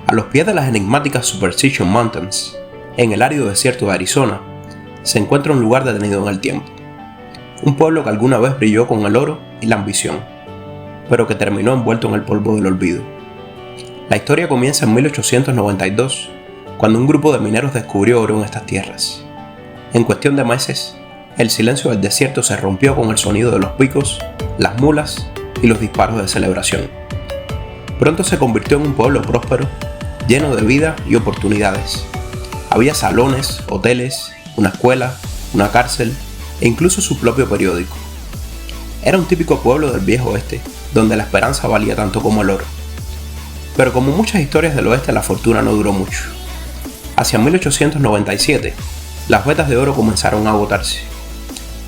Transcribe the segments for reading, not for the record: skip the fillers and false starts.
A los pies de las enigmáticas Superstition Mountains, en el árido desierto de Arizona, se encuentra un lugar detenido en el tiempo. Un pueblo que alguna vez brilló con el oro y la ambición, pero que terminó envuelto en el polvo del olvido. La historia comienza en 1892, cuando un grupo de mineros descubrió oro en estas tierras. En cuestión de meses, el silencio del desierto se rompió con el sonido de los picos, las mulas y los disparos de celebración. Pronto se convirtió en un pueblo próspero, lleno de vida y oportunidades. Había salones, hoteles, una escuela, una cárcel e incluso su propio periódico. Era un típico pueblo del viejo oeste, donde la esperanza valía tanto como el oro. Pero como muchas historias del oeste, la fortuna no duró mucho. Hacia 1897, las vetas de oro comenzaron a agotarse.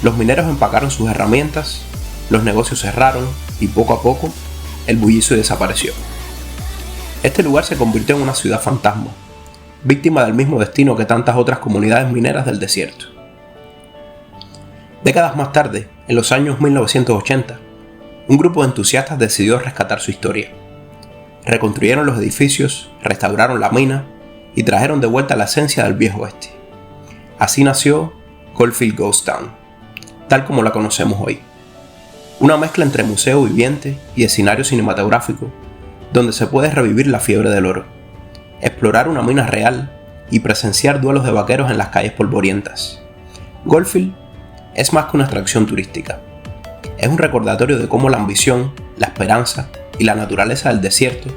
Los mineros empacaron sus herramientas, los negocios cerraron y poco a poco, el bullicio desapareció. Este lugar se convirtió en una ciudad fantasma, víctima del mismo destino que tantas otras comunidades mineras del desierto. Décadas más tarde, en los años 1980, un grupo de entusiastas decidió rescatar su historia. Reconstruyeron los edificios, restauraron la mina y trajeron de vuelta la esencia del viejo oeste. Así nació Goldfield Ghost Town, tal como la conocemos hoy. Una mezcla entre museo viviente y escenario cinematográfico, donde se puede revivir la fiebre del oro, explorar una mina real y presenciar duelos de vaqueros en las calles polvorientas. Goldfield es más que una atracción turística. Es un recordatorio de cómo la ambición, la esperanza y la naturaleza del desierto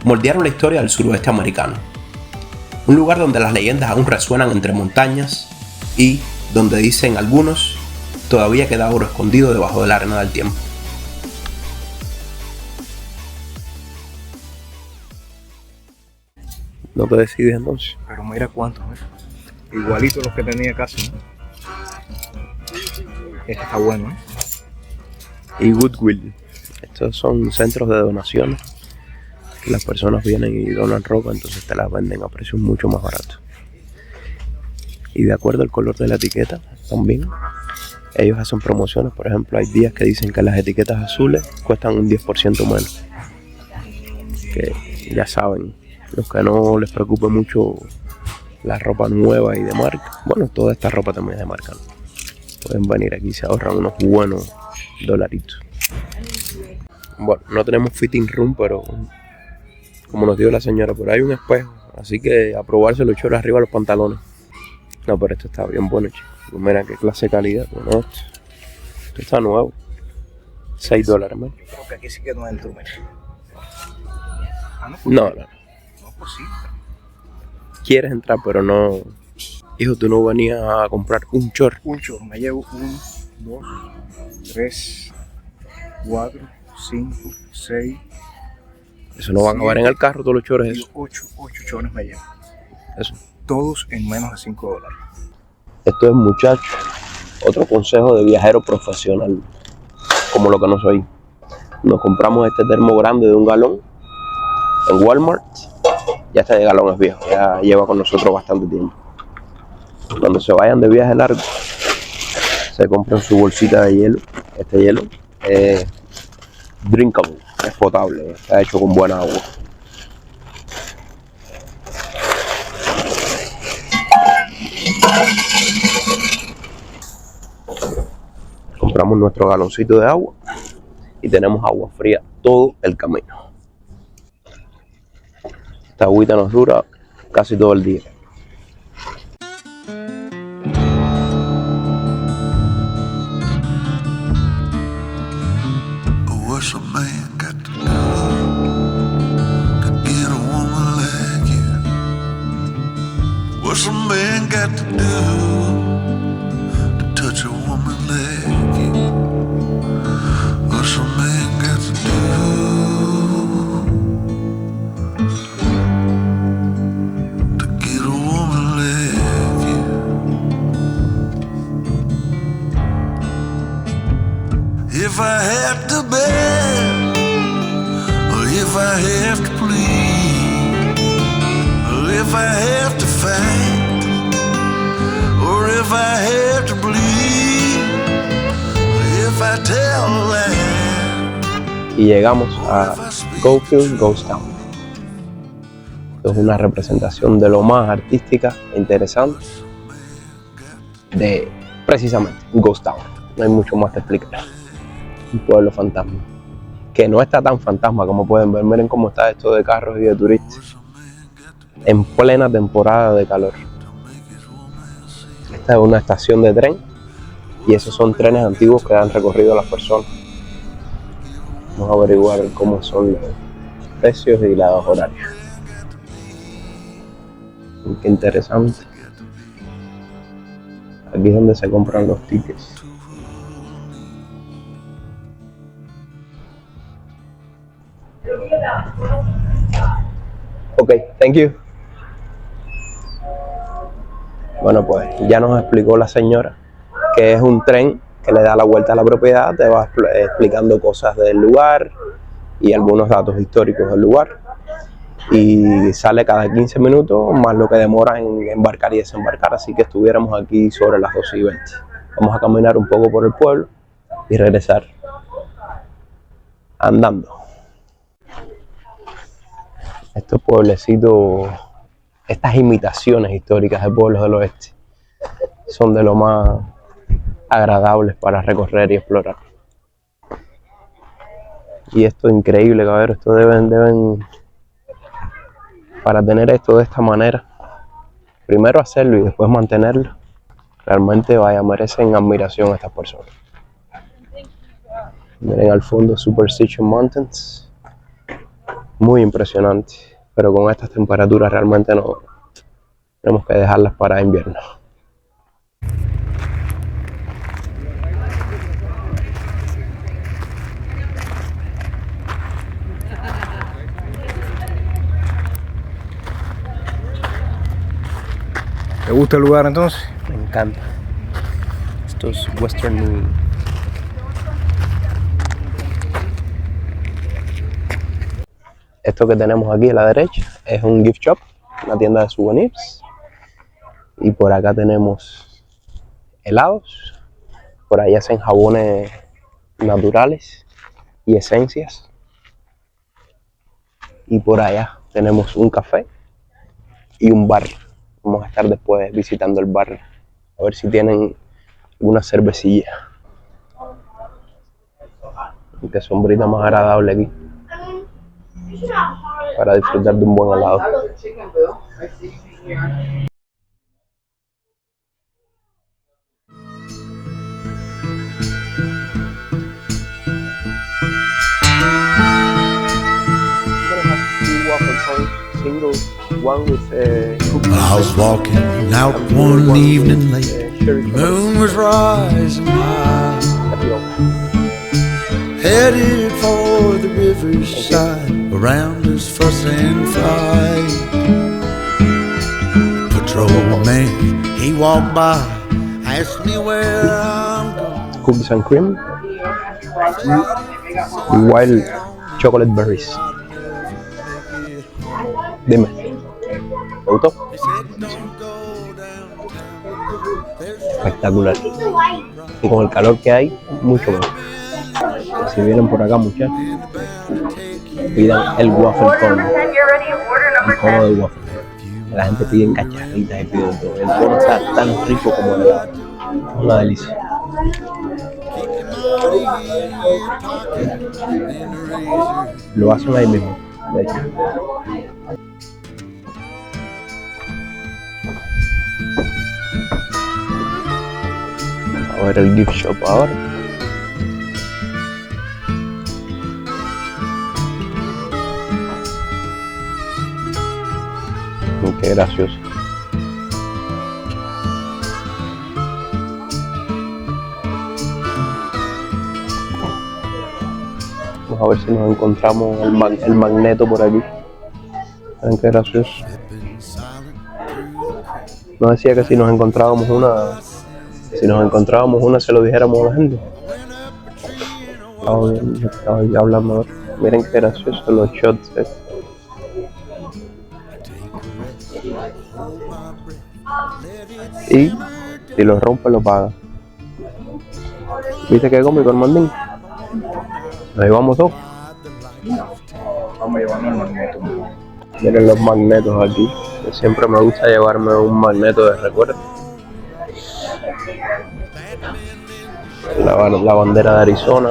moldearon la historia del suroeste americano. Un lugar donde las leyendas aún resuenan entre montañas y, donde dicen algunos, todavía queda oro escondido debajo de la arena del tiempo. ¿No te decides entonces? Pero mira cuántos, igualito los que tenía casi, ¿no? Este está bueno, ¿eh? Y Goodwill. Estos son centros de donaciones que las personas vienen y donan ropa, entonces te las venden a precios mucho más baratos. Y de acuerdo al color de la etiqueta, también ellos hacen promociones. Por ejemplo, hay días que dicen que las etiquetas azules cuestan un 10% menos. Que ya saben, los que no les preocupe mucho la ropa nueva y de marca, bueno, toda esta ropa también es de marca, ¿no? Pueden venir aquí y se ahorran unos buenos dolaritos. Bueno, no tenemos fitting room, pero como nos dijo la señora, por ahí hay un espejo, así que a probarse los chorros arriba de los pantalones. No, pero esto está bien bueno, chicos. Mira qué clase de calidad. Bueno, esto está nuevo. $6, man. Creo que aquí sí que no entro, mira. No. No es posible. Quieres entrar, pero no. Hijo, tú no venías a comprar un short. Un short, me llevo 1, 2, 3, 4, 5, 6. Eso no va a acabar en el carro, todos los shorts eso. 8 shorts me llevo. Eso. Todos en menos de $5. Esto es, muchachos, otro consejo de viajero profesional, como lo que no soy. Nos compramos este termo grande de 1 galón en Walmart. Ya este de galón es viejo, ya lleva con nosotros bastante tiempo. Cuando se vayan de viaje largo, se compran su bolsita de hielo. Este hielo es drinkable, es potable, está hecho con buena agua. Compramos nuestro galoncito de agua y tenemos agua fría todo el camino. Esta agüita nos dura casi todo el día. What's a man got to do to get a woman like you? What's a man got to do to touch a woman like you? What's a man got to do to get a woman like you? If I have to beg, or if I have to plead, or if I have to fight, or if I have to bleed, or if I tell a lie, Y llegamos a Goldfield Ghost Town. Esto es una representación de lo más artística e interesante de precisamente Ghost Town. No hay mucho más que explicar. Un pueblo fantasma, que no está tan fantasma como pueden ver. Miren cómo está esto de carros y de turistas en plena temporada de calor. Esta es una estación de tren y esos son trenes antiguos que han recorrido las personas. Vamos a averiguar cómo son los precios y los horarios. Qué interesante. Aquí es donde se compran los tickets. Ok, thank you. Bueno, pues ya nos explicó la señora que es un tren que le da la vuelta a la propiedad, te va explicando cosas del lugar y algunos datos históricos del lugar. Y sale cada 15 minutos, más lo que demora en embarcar y desembarcar, así que estuviéramos aquí sobre las 12:20. Vamos a caminar un poco por el pueblo y regresar andando. Estos pueblecitos, estas imitaciones históricas de pueblos del oeste, son de lo más agradables para recorrer y explorar. Y esto es increíble, cabrón. Esto deben para tener esto de esta manera, primero hacerlo y después mantenerlo, realmente merecen admiración a estas personas. Miren al fondo Superstition Mountains, muy impresionante, pero con estas temperaturas realmente no tenemos que dejarlas para invierno. ¿Te gusta el lugar entonces? Me encanta. Esto es Western Union. Esto que tenemos aquí a la derecha es un gift shop, una tienda de souvenirs. Y por acá tenemos helados. Por ahí hacen jabones naturales y esencias. Y por allá tenemos un café y un bar. Vamos a estar después visitando el bar, a ver si tienen una cervecilla. Qué sombrita más agradable aquí, para disfrutar de un buen helado. I was walking out one evening late, the moon was rising high, headed for the riverside, around us fuss and fight. Patrolman, he walked by, asked me where I'm going. Cookies and cream y wild chocolate berries. Dime, ¿te gustó? Espectacular. Y con el calor que hay, mucho más. Si vienen por acá, muchachos, pidan el waffle cone. El cono de waffle. La gente pide en cacharritas y pide todo. El cono está tan rico como el helado. Una delicia. Lo hacen ahí mismo, de hecho. A ver el gift shop ahora. Qué gracioso. Vamos a ver si nos encontramos el magneto por aquí. Miren qué gracioso. No decía que si nos encontrábamos una se lo dijéramos a la gente. Estaba ya hablando ahora. Miren qué gracioso los shots. Y si lo rompe lo paga. ¿Viste qué cómico el mandín? ¿Nos llevamos todos? Vamos a llevarnos el magneto. Miren los magnetos aquí. Siempre me gusta llevarme un magneto de recuerdo. La bandera de Arizona.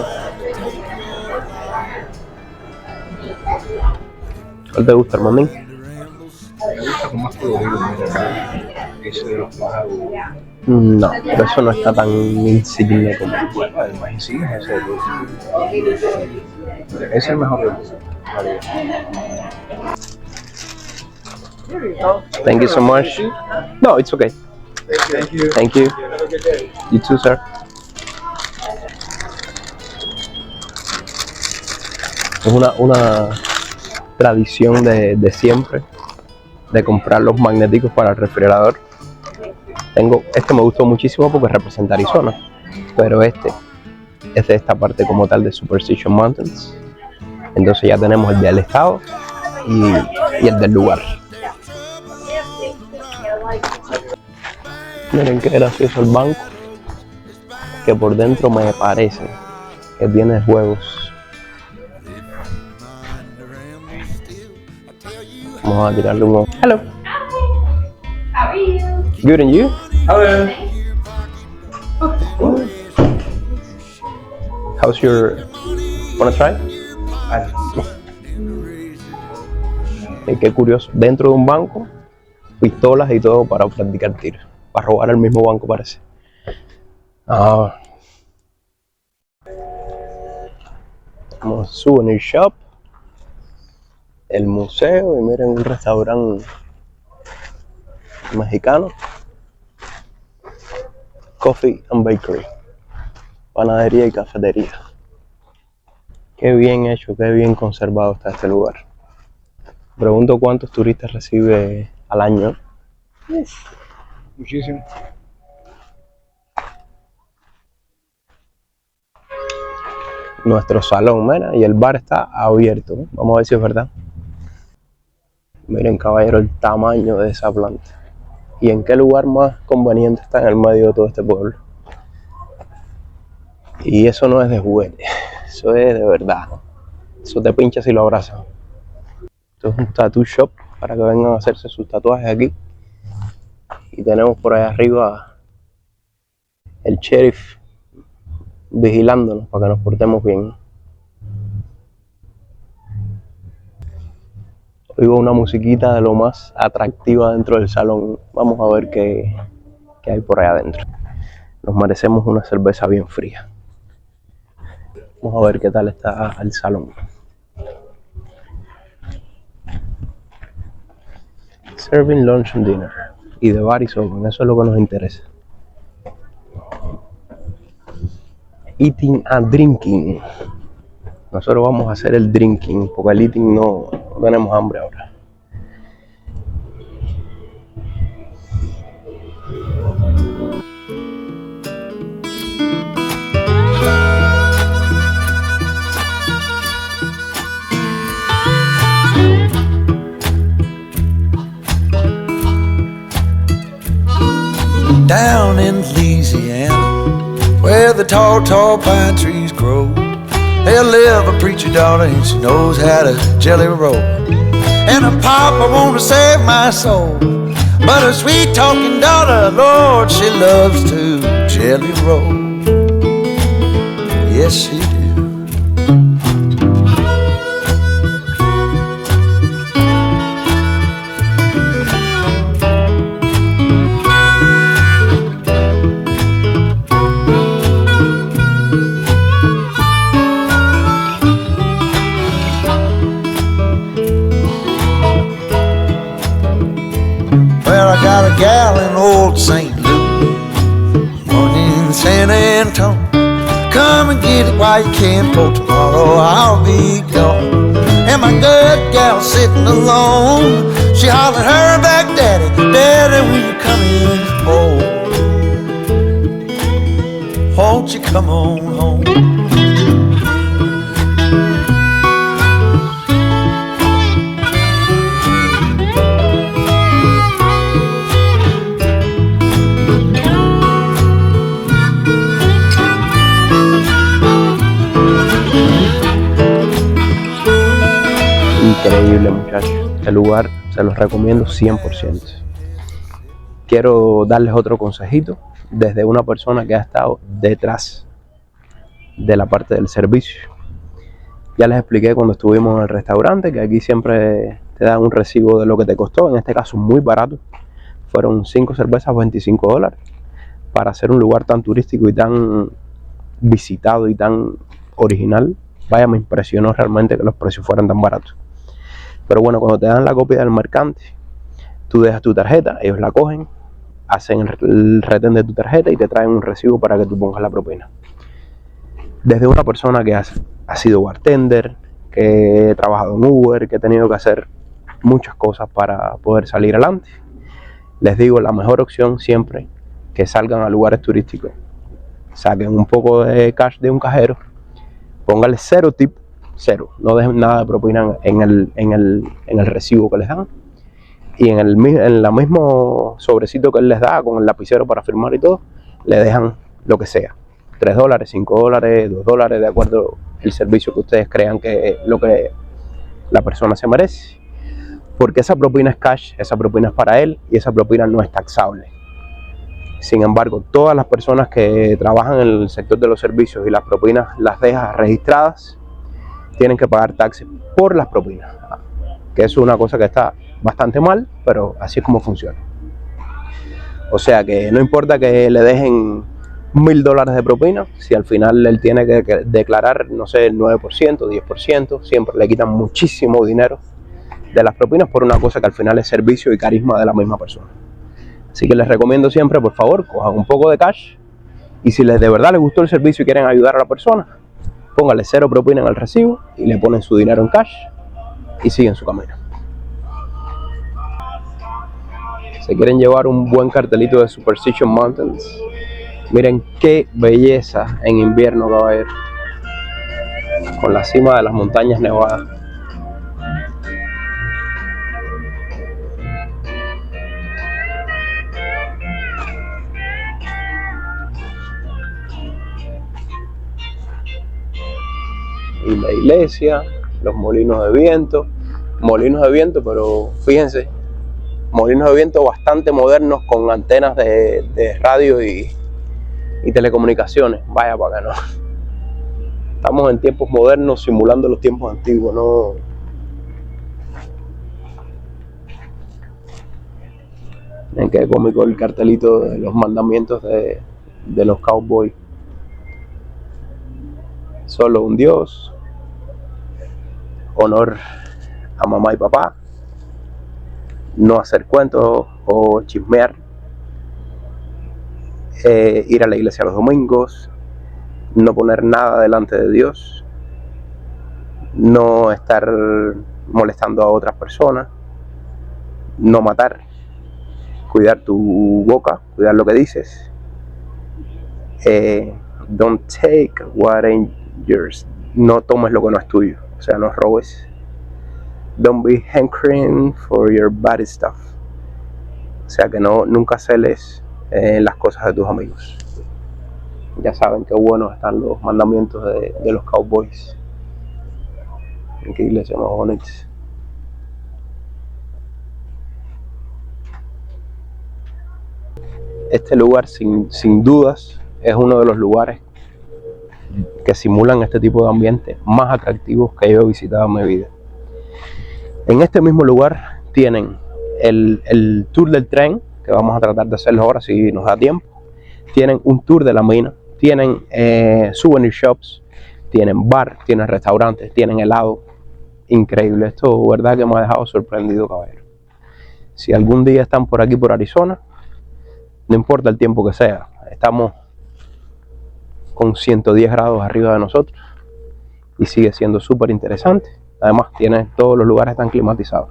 ¿Cuál te gusta, Armandín? Me gusta con más colorido, mira acá. Ese de los pájaros. No, pero eso no está tan insigne como. Bueno, además insignia ese. Ese es el mejor de los. Vale. Thank you so much. No, it's okay. Thank you. Thank you. You too, sir. Es una tradición de siempre de comprar los magnéticos para el refrigerador. Este me gustó muchísimo porque representa Arizona, pero este es de esta parte como tal de Superstition Mountains. Entonces ya tenemos el del estado y el del lugar. Miren qué gracioso el banco, que por dentro me parece que tiene juegos. Vamos a tirarle un ojo. Hello. How are you? Good, and you? Hello. How's your... Wanna try? Qué curioso. Dentro de un banco, pistolas y todo para practicar tiro. Para robar el mismo banco parece. Como souvenir shop. El museo y miren un restaurante mexicano. Coffee and Bakery. Panadería y cafetería. Qué bien hecho, qué bien conservado está este lugar. Pregunto cuántos turistas recibe al año. Muchísimo. Nuestro salón, mira, y el bar está abierto. Vamos a ver si es verdad. Miren, caballero, el tamaño de esa planta. ¿Y en qué lugar más conveniente está en el medio de todo este pueblo? Y eso no es de juguete, eso es de verdad. Eso te pinchas y lo abrazas. Esto es un tattoo shop para que vengan a hacerse sus tatuajes aquí. Y tenemos por ahí arriba el sheriff vigilándonos para que nos portemos bien. Oigo una musiquita de lo más atractiva dentro del salón. Vamos a ver qué hay por ahí adentro. Nos merecemos una cerveza bien fría. Vamos a ver qué tal está el salón. Serving lunch and dinner. Y the bar is open. Eso es lo que nos interesa. Eating and drinking. Nosotros vamos a hacer el drinking, porque el eating no tenemos hambre ahora. Down in Louisiana, where the tall, tall pine trees grow, there live a preacher daughter and she knows how to jelly roll. And a papa wanna save my soul, but a sweet talking daughter, Lord, she loves to jelly roll. Yes, she do. Got a gal in old St. Louis, one in San Antonio. Come and get it while you can, for tomorrow I'll be gone. And my good gal sitting alone, she hollered her back, Daddy, Daddy, will you come in home? Won't you come on home? Increíble, muchachos. Este lugar se los recomiendo 100%. Quiero darles otro consejito desde una persona que ha estado detrás de la parte del servicio. Ya les expliqué cuando estuvimos en el restaurante que aquí siempre te dan un recibo de lo que te costó, en este caso muy barato. Fueron 5 cervezas, $25. Para hacer un lugar tan turístico y tan visitado y tan original, vaya, me impresionó realmente que los precios fueran tan baratos. Pero bueno, cuando te dan la copia del mercante, tú dejas tu tarjeta, ellos la cogen, hacen el retén de tu tarjeta y te traen un recibo para que tú pongas la propina. Desde una persona que ha sido bartender, que he trabajado en Uber, que he tenido que hacer muchas cosas para poder salir adelante, les digo, la mejor opción siempre que salgan a lugares turísticos, saquen un poco de cash de un cajero, pónganle 0 tip, 0, no dejen nada de propina en el recibo que les dan, y en el mismo sobrecito que él les da con el lapicero para firmar y todo, le dejan lo que sea, $3, $5, $2, de acuerdo al servicio que ustedes crean que es lo que la persona se merece, porque esa propina es cash, esa propina es para él y esa propina no es taxable. Sin embargo, todas las personas que trabajan en el sector de los servicios y las propinas las dejan registradas, tienen que pagar taxes por las propinas, que es una cosa que está bastante mal, pero así es como funciona. O sea que no importa que le dejen $1,000 de propina, si al final él tiene que declarar, no sé, el 9%, 10%, siempre le quitan muchísimo dinero de las propinas por una cosa que al final es servicio y carisma de la misma persona. Así que les recomiendo siempre, por favor, cojan un poco de cash y si de verdad les gustó el servicio y quieren ayudar a la persona, pónganle 0 propina en el recibo y le ponen su dinero en cash y siguen su camino. Se quieren llevar un buen cartelito de Superstition Mountains. Miren qué belleza en invierno, caballero, con la cima de las montañas nevadas. Y la iglesia, los molinos de viento, pero fíjense, molinos de viento bastante modernos con antenas de radio y telecomunicaciones. Vaya para acá, ¿no? Estamos en tiempos modernos simulando los tiempos antiguos, ¿no? Miren qué cómico el cartelito de los mandamientos de los cowboys. Solo un Dios, honor a mamá y papá, no hacer cuentos o chismear, ir a la iglesia los domingos, no poner nada delante de Dios, no estar molestando a otras personas, no matar, cuidar tu boca, cuidar lo que dices, don't take what ain't yours, no tomes lo que no es tuyo, o sea, no robes. Don't be hankering for your bad stuff, o sea que nunca celes las cosas de tus amigos. Ya saben qué buenos están los mandamientos de los cowboys. En qué iglesia más bonita. Este lugar sin dudas es uno de los lugares que simulan este tipo de ambiente más atractivos que yo he visitado en mi vida. En este mismo lugar tienen el tour del tren, que vamos a tratar de hacerlo ahora si nos da tiempo. Tienen un tour de la mina, tienen souvenir shops, tienen bar, tienen restaurantes, tienen helado. Increíble, esto verdad que me ha dejado sorprendido, caballero. Si algún día están por aquí por Arizona, no importa el tiempo que sea, estamos con 110 grados arriba de nosotros y sigue siendo súper interesante. Además todos los lugares están climatizados,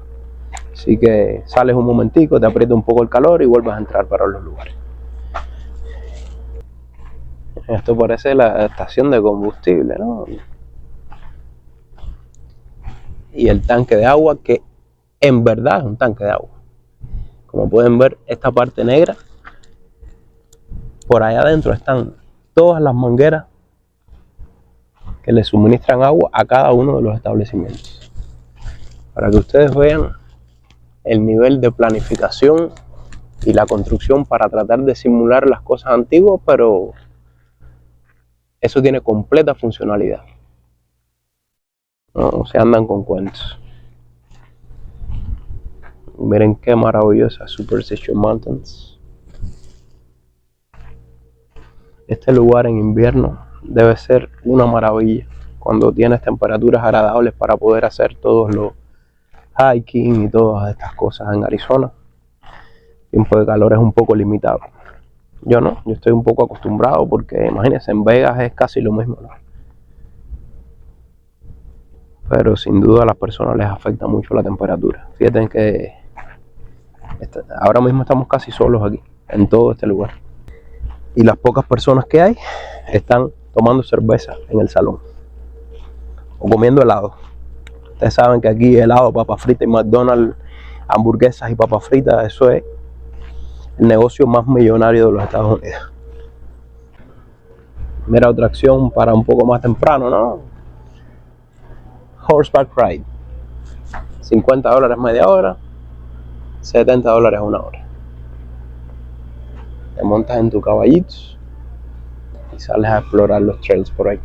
así que sales un momentico, te aprieta un poco el calor y vuelves a entrar para los lugares. Esto parece la estación de combustible, ¿no? Y el tanque de agua, que en verdad es un tanque de agua. Como pueden ver, esta parte negra, por allá adentro están todas las mangueras que le suministran agua a cada uno de los establecimientos. para que ustedes vean el nivel de planificación y la construcción para tratar de simular las cosas antiguas, pero eso tiene completa funcionalidad. No se andan con cuentos. Miren qué maravillosa Superstition Mountains. Este lugar en invierno debe ser una maravilla cuando tienes temperaturas agradables para poder hacer todos los hiking y todas estas cosas en Arizona. El tiempo de calor es un poco limitado. Yo no, yo estoy un poco acostumbrado porque imagínense, en Vegas es casi lo mismo, ¿no? Pero sin duda a las personas les afecta mucho la temperatura. Fíjense que ahora mismo estamos casi solos aquí, en todo este lugar. Y las pocas personas que hay están tomando cerveza en el salón o comiendo helado. Ustedes saben que aquí helado, papas fritas y McDonald's, hamburguesas y papas fritas, eso es el negocio más millonario de los Estados Unidos. Mira, otra acción para un poco más temprano, ¿no? Horseback ride. $50 media hora, $70 una hora. Te montas en tu caballito y sales a explorar los trails por ahí.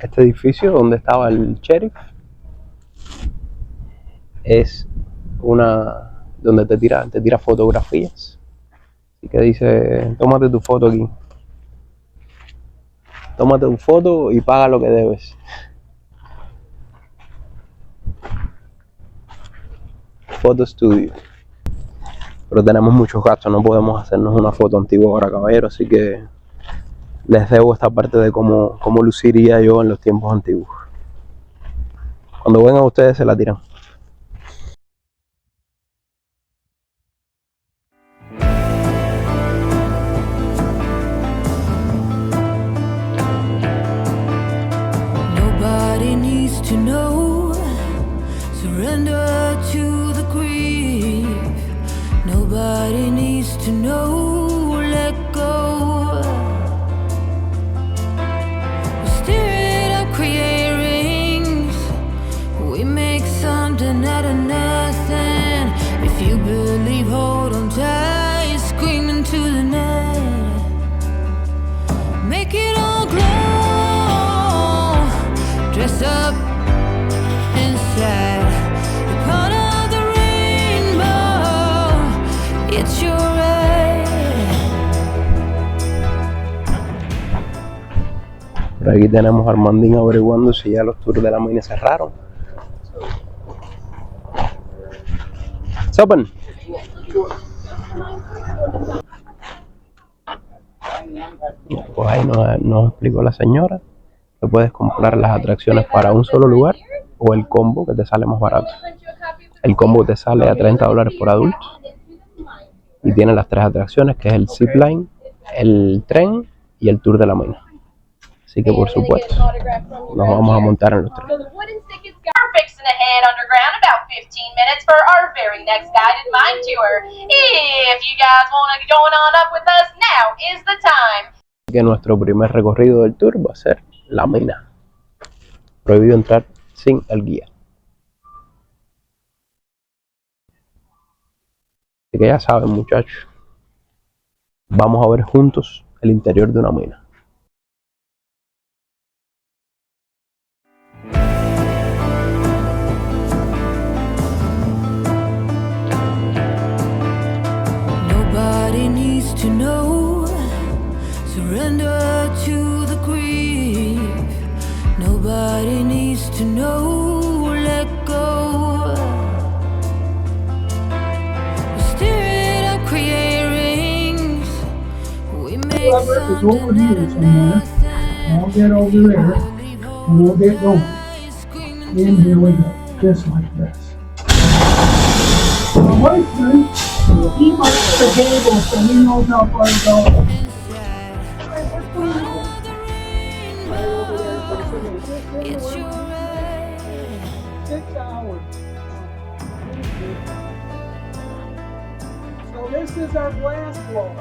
Este edificio donde estaba el sheriff es una donde te tira fotografías. Así que dice, tómate tu foto aquí. Tómate tu foto y paga lo que debes. Photo studio. Pero tenemos muchos gastos, no podemos hacernos una foto antigua ahora, caballero, así que les debo esta parte de cómo luciría yo en los tiempos antiguos. Cuando vengan ustedes se la tiran. Nobody needs to know. Surrender to the grief. Nobody needs to know. Let go. We stir it up, create rings. We make something out of nothing. If you believe, hold on tight. Scream into the night. Make it all glow. Dress up inside. You're part of the rainbow. It's your right. Por aquí tenemos a Armandín averiguando si ya los tours de la mina cerraron. It's open. Pues ahí nos explicó la señora que puedes comprar las atracciones para un solo lugar o el combo, que te sale más barato. El combo te sale a $30 por adulto y tiene las 3 atracciones, que es el zipline, el tren y el tour de la mina. Así que por supuesto nos vamos a montar en los tres. We're fixing to head underground about 15 minutes for our very next guided mine tour. If you guys want to join on up with us, now is the time. Que nuestro primer recorrido del tour va a ser la mina. Prohibido entrar sin el guía. Así que ya saben, muchachos, vamos a ver juntos el interior de una mina. Nobody needs to know. Surrender to the grief. Nobody needs to know. Let go. We stir it up, create rings. We make It's over something here out of somewhere. nothing. I'll get over there and we'll get going. And here we go, just like this. My husband, he marks the table so he knows how far to go. It's your right. 6 hours. So this is our blast blower.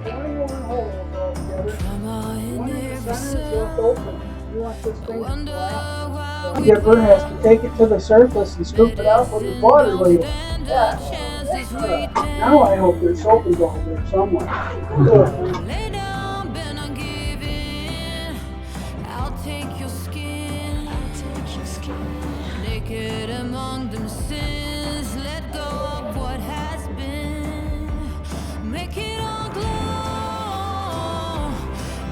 21 holes altogether. Come on in One in there the for center is left some. open. You want this thing to Wonder collapse. why Skipper has to take it to the surface and scoop it out with the water wheel. Yeah. Now I hope there's soap involved there somewhere. Lay down, bend on giving. I'll take your skin. Naked among them sins. Let go of what has been. Make it all glow.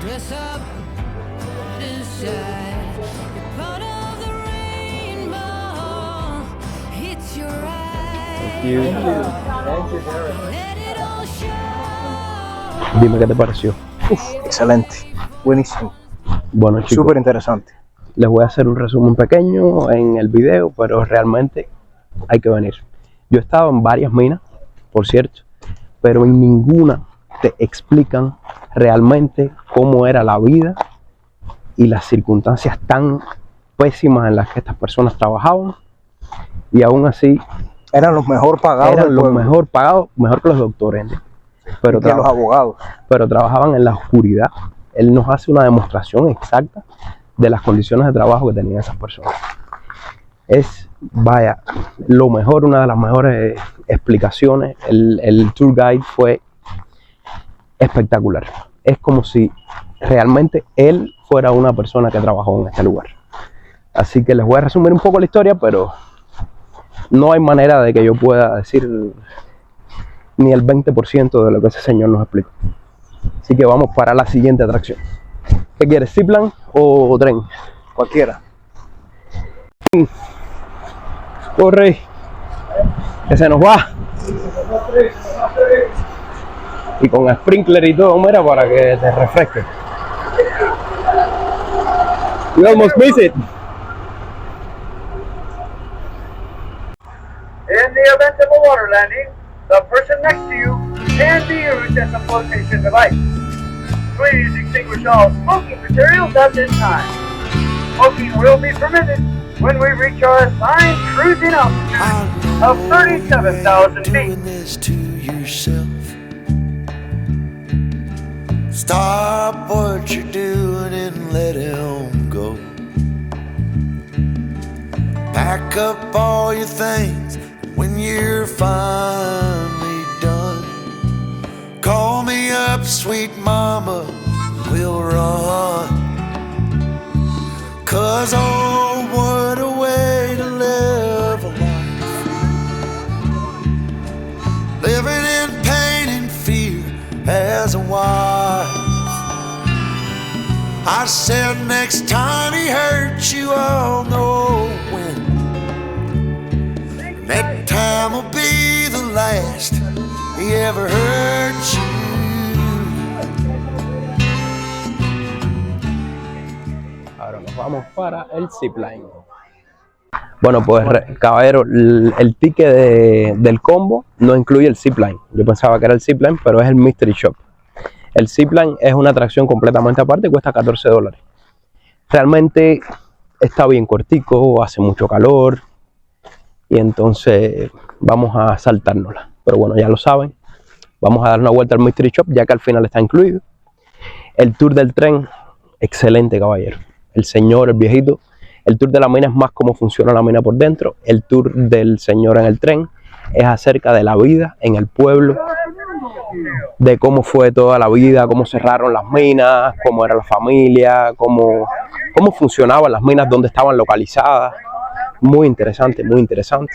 Dress up inside. You're part of the rainbow. It's your eyes. Let it all show. Dime qué te pareció. Excelente, buenísimo, Bueno, chicos, súper interesante. les voy a hacer un resumen pequeño en el video, pero realmente hay que venir. Yo he estado en varias minas, por cierto, pero en ninguna te explican realmente cómo era la vida y las circunstancias tan pésimas en las que estas personas trabajaban, y aún así Eran los mejor pagados eran del los pueblo, mejor pagados, mejor que los doctores, ¿no? Pero, que los abogados. pero trabajaban en la oscuridad. Él nos hace una demostración exacta de las condiciones de trabajo que tenían esas personas. Es, vaya, lo mejor, una de las mejores explicaciones. El tour guide fue espectacular. Es como si realmente él fuera una persona que trabajó en este lugar. Así que les voy a resumir un poco la historia, pero no hay manera de que yo pueda decir ni el 20% de lo que ese señor nos explicó. Así que vamos para la siguiente atracción. ¿Qué quieres, zipline o tren? Cualquiera. Corre, que se nos va. Y con sprinkler y todo, mira, para que te refresque. We almost missed it. In the event of a water landing, the person next to you can be used as a flotation device. Please extinguish all smoking materials at this time. Smoking will be permitted when we reach our assigned cruising altitude of 37,000 feet. Doing this to yourself. Stop what you're doing and let him go. Pack up all your things when you're finally done. Call me up, sweet mama, we'll run. 'Cause oh, what a way to live a life. Living in pain and fear as a wife. I said next time he hurts you, I'll know when. That time will be the last he ever hurt you. Ahora nos vamos para el zipline. Bueno, pues caballero, el ticket del combo no incluye el zipline. Yo pensaba que era el zipline, pero es el Mystery Shop. El zipline es una atracción completamente aparte y cuesta $14. Realmente está bien cortico, hace mucho calor y entonces vamos a saltárnosla. Pero bueno, ya lo saben, vamos a dar una vuelta al Mystery Shop ya que al final está incluido. El tour del tren, excelente caballero. El señor, el viejito. El tour de la mina es más cómo funciona la mina por dentro. El tour del señor en el tren es acerca de la vida en el pueblo, de cómo fue toda la vida, cómo cerraron las minas, cómo era la familia, cómo funcionaban las minas, dónde estaban localizadas. Muy interesante, muy interesante.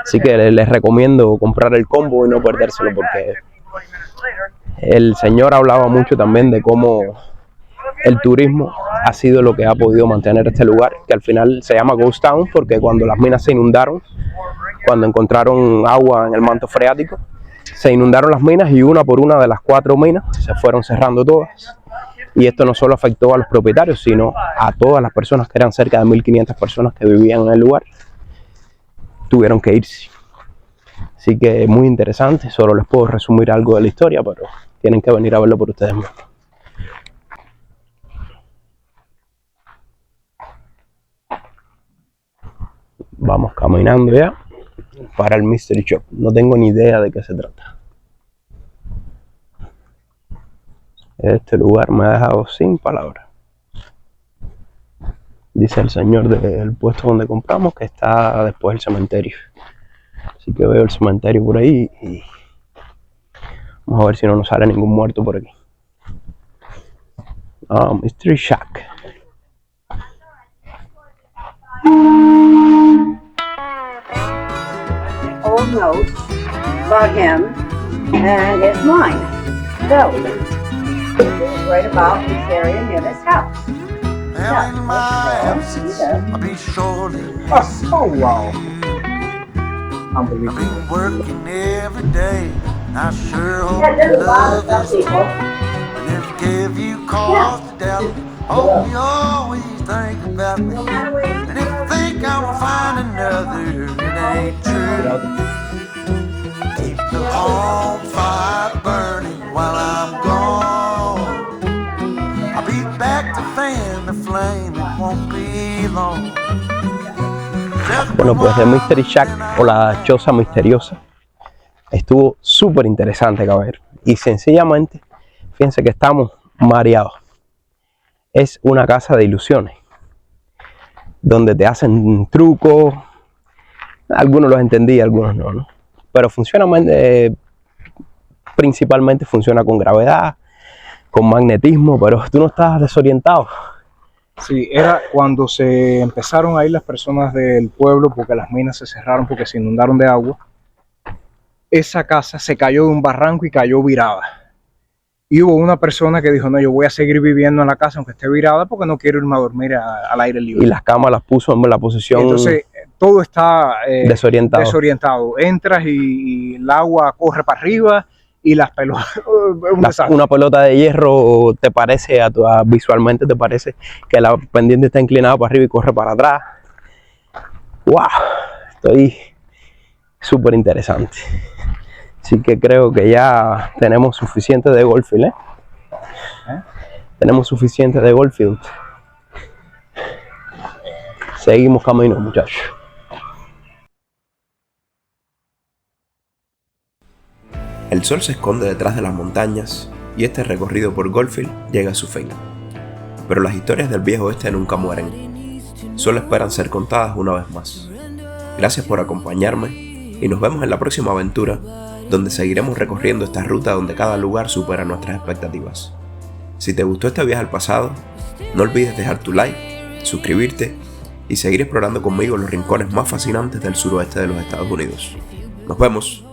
Así que les recomiendo comprar el combo y no perdérselo, porque el señor hablaba mucho también de cómo el turismo ha sido lo que ha podido mantener este lugar, que al final se llama Ghost Town porque cuando las minas se inundaron, cuando encontraron agua en el manto freático, se inundaron las minas y una por una de las 4 minas se fueron cerrando todas. Y esto no solo afectó a los propietarios, sino a todas las personas, que eran cerca de 1.500 personas que vivían en el lugar. Tuvieron que irse. Así que muy interesante. Solo les puedo resumir algo de la historia, pero tienen que venir a verlo por ustedes mismos. Vamos caminando ya para el Mystery Shop. No tengo ni idea de qué se trata. Este lugar me ha dejado sin palabras. Dice el señor del puesto donde compramos que está después del cementerio. Así que veo el cementerio por ahí y vamos a ver si no nos sale ningún muerto por aquí. Mystery Shack. Old note about him and his mind. So, right about this area near this house. Now in my absence, I'll be surely Oh, wow. I've Unbelievable. been working every day. I sure hope Yeah, there's you a lot of love stuff, this people. and if it gave you cause to doubt, hope you always think about me. No matter where you And if you think I'll find another, it ain't true. Keep the home fire burning while I'm gone. I'll be back to fan the flame, it won't be long. Bueno, pues el Mystery Shack o la choza misteriosa estuvo súper interesante, caballero. Y sencillamente, fíjense que estamos mareados. Es una casa de ilusiones, donde te hacen trucos. Algunos los entendí, algunos no, ¿no? Pero funciona, principalmente funciona con gravedad, con magnetismo, pero tú no estás desorientado. Sí, era cuando se empezaron a ir las personas del pueblo porque las minas se cerraron porque se inundaron de agua. Esa casa se cayó de un barranco y cayó virada. Y hubo una persona que dijo, no, yo voy a seguir viviendo en la casa aunque esté virada porque no quiero irme a dormir al aire libre. Y las camas las puso en la posición. Entonces todo está desorientado. Entras y el agua corre para arriba y las pelotas. Una pelota de hierro te parece, visualmente te parece que la pendiente está inclinada para arriba y corre para atrás. ¡Wow! Estoy súper interesante. Así que creo que ya tenemos suficiente de Goldfield, ¿eh? Tenemos suficiente de Goldfield. Seguimos camino, muchachos. El sol se esconde detrás de las montañas y este recorrido por Goldfield llega a su fin. Pero las historias del viejo oeste nunca mueren. Solo esperan ser contadas una vez más. Gracias por acompañarme y nos vemos en la próxima aventura, donde seguiremos recorriendo esta ruta donde cada lugar supera nuestras expectativas. Si te gustó este viaje al pasado, no olvides dejar tu like, suscribirte y seguir explorando conmigo los rincones más fascinantes del suroeste de los Estados Unidos. Nos vemos.